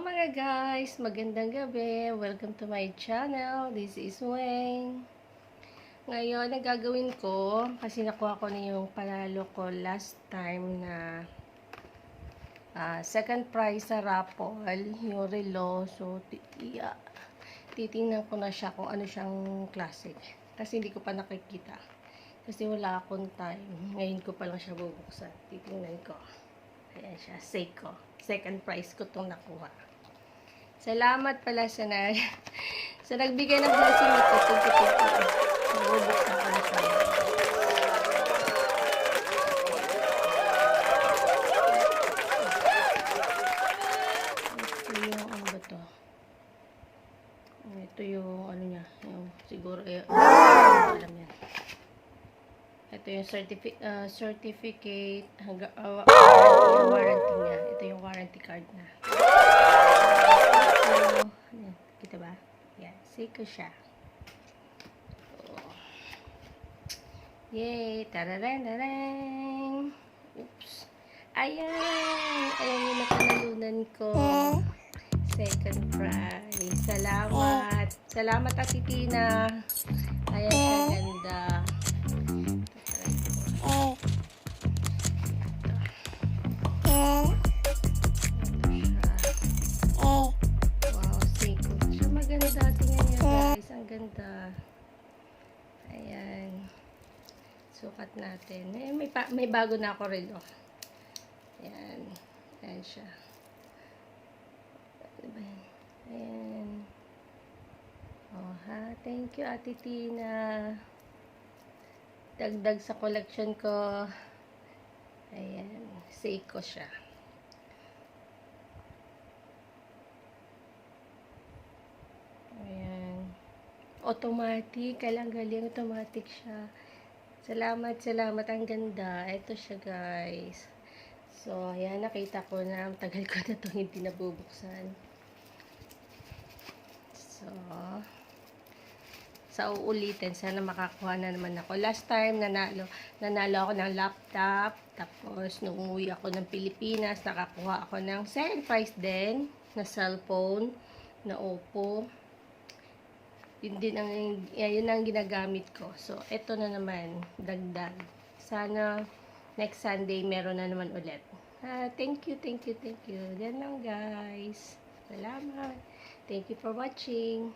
mga guys! Magandang gabi! Welcome to my channel. This is Weng. Ngayon, ang gagawin ko, kasi nakuha ko na yung panalo ko last time na second prize sa raffle, yung relo. So, titingnan ko na siya kung ano siyang klase. Kasi hindi ko pa nakikita. Kasi wala akong time. Ngayon ko pa lang siya bubuksan. Titingnan ko. Ayan siya, Seiko. Second prize ko itong nakuha. Salamat pala sa nagbigay ng blessing ito. Thank you. Bubuksan ko na siya. Ito yung ano ba to? Ito yung ano niya. Yung, siguro, alam yan. Ito yung certificate hanggang yung warranty niya. Ito yung warranty card na. So, kita ba? Yan, Seiko siya. Oh. Yay! Tararang! Oops! Ayan! Ayan yung napanalunan ko. Second prize. Salamat! Salamat, Ate Tina! Ayan siya, ganda. Ganda. Ayan. Sukat natin. Eh, may bago na ako relo. Ayan. Ayan siya. Ayan. Oh, ha. Thank you, Ate Tina. Dagdag sa collection ko. Ayan. Seiko siya. Ayan. Automatic. Kailang galing. Automatic siya. Salamat. Ang ganda. Ito siya, guys. So, ayan. Nakita ko na. Tagal ko na itong hindi nabubuksan. So, sa uulitin. Sana makakuha na naman ako. Last time, nanalo ako ng laptop. Tapos, nung umuwi ako ng Pilipinas, nakakuha ako ng second prize din na cellphone na Oppo. Yun ang ginagamit ko. So, ito na naman, dagdag. Sana next Sunday meron na naman ulit. Thank you. Yan lang, guys. Salamat. Thank you for watching.